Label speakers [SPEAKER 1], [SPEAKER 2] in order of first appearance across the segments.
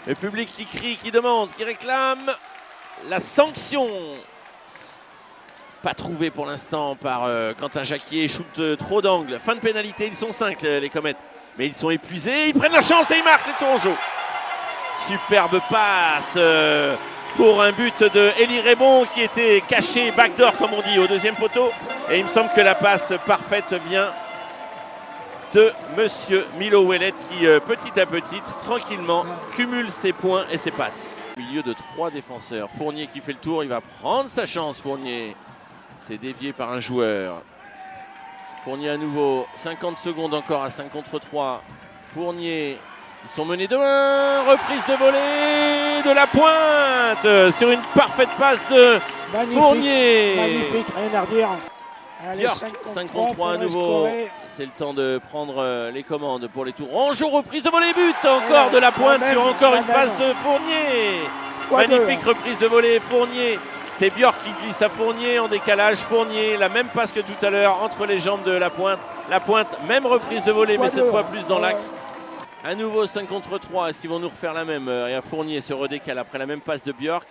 [SPEAKER 1] Le public qui crie, qui demande, qui réclame la sanction. Pas trouvé pour l'instant par Quentin Jacquier. Shoot trop d'angles. Fin de pénalité. Ils sont 5 les Comètes. Mais ils sont épuisés. Ils prennent la chance et ils marquent les Tourangeaux. Superbe passe pour un but de Élie Rébon qui était caché backdoor comme on dit au deuxième poteau. Et il me semble que la passe parfaite vient de Monsieur Milo Ouellet qui petit à petit, tranquillement, cumule ses points et ses passes. Au milieu de 3 défenseurs. Fournier qui fait le tour, il va prendre sa chance. Fournier, c'est dévié par un joueur. Fournier à nouveau, 50 secondes encore à 5 contre 3. Fournier, ils sont menés de 1. Reprise de volée de la pointe sur une parfaite passe de Fournier.
[SPEAKER 2] Magnifique, rien à redire. Allez,
[SPEAKER 1] 5 contre 3 à nouveau. C'est le temps de prendre les commandes pour les Tourangeaux. Reprise de volée, but encore de la pointe sur encore une passe de Fournier. Magnifique reprise de volée, Fournier. C'est Björk qui glisse à Fournier en décalage. Fournier, la même passe que tout à l'heure entre les jambes de la pointe. La pointe, même reprise de volée, mais cette fois plus dans l'axe. À nouveau 5 contre 3. Est-ce qu'ils vont nous refaire la même? Et Fournier se redécale après la même passe de Björk.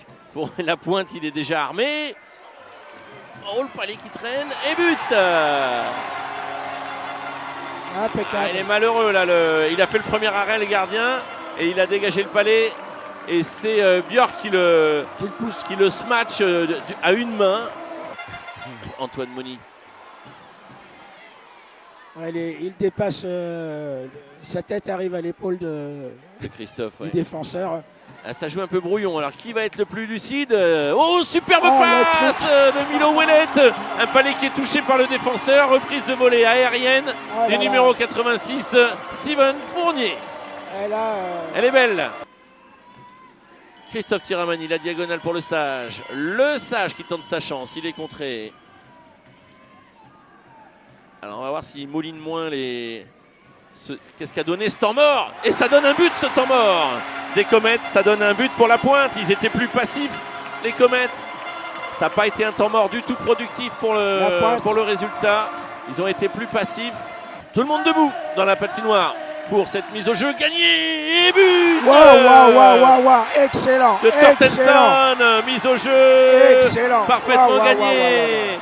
[SPEAKER 1] La pointe, il est déjà armé. Oh, le palais qui traîne. Et but!
[SPEAKER 2] Impeccable.
[SPEAKER 1] Il est malheureux là, il a fait le premier arrêt le gardien et il a dégagé le palais et c'est Björk qui le smatch à une main. Antoine Moni.
[SPEAKER 2] Il dépasse, sa tête arrive à l'épaule de
[SPEAKER 1] Christophe,
[SPEAKER 2] du défenseur.
[SPEAKER 1] Ça joue un peu brouillon. Alors qui va être le plus lucide? Oh, superbe passe de Milo Ouellet. Un palais qui est touché par le défenseur. Reprise de volée aérienne du numéro 86, Steven Fournier. Elle est belle. Christophe Tiramani, la diagonale pour le Sage. Le Sage qui tente sa chance. Il est contré. Alors on va voir s'il mouline moins les... Qu'est-ce qu'a donné ce temps mort? Et ça donne un but ce temps mort des Comètes, ça donne un but pour la pointe. Ils étaient plus passifs, les Comètes. Ça n'a pas été un temps mort du tout productif pour le résultat. Ils ont été plus passifs. Tout le monde debout dans la patinoire pour cette mise au jeu gagnée. Et but
[SPEAKER 2] excellent
[SPEAKER 1] de Torstensson, mise au jeu
[SPEAKER 2] excellent.
[SPEAKER 1] Parfaitement gagné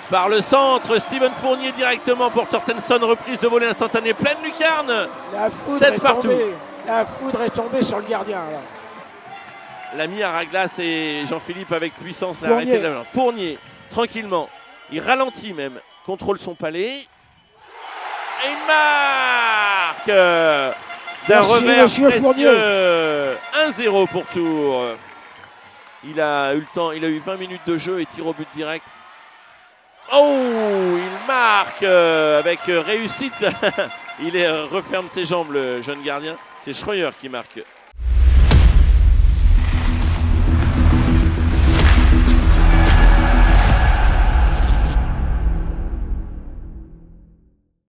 [SPEAKER 1] par le centre. Steven Fournier directement pour Torstensson. Reprise de volée instantanée, pleine lucarne.
[SPEAKER 2] La foudre est tombée sur le gardien.
[SPEAKER 1] L'ami Araglas et Jean-Philippe avec puissance l'a arrêté de la main. Fournier, tranquillement, il ralentit même, contrôle son palais. Et il marque d'un revers précieux. 1-0 pour Tours. Il a eu le temps, il a eu 20 minutes de jeu et tir au but direct. Oh, il marque avec réussite. Il referme ses jambes, le jeune gardien. C'est Schreuer qui marque.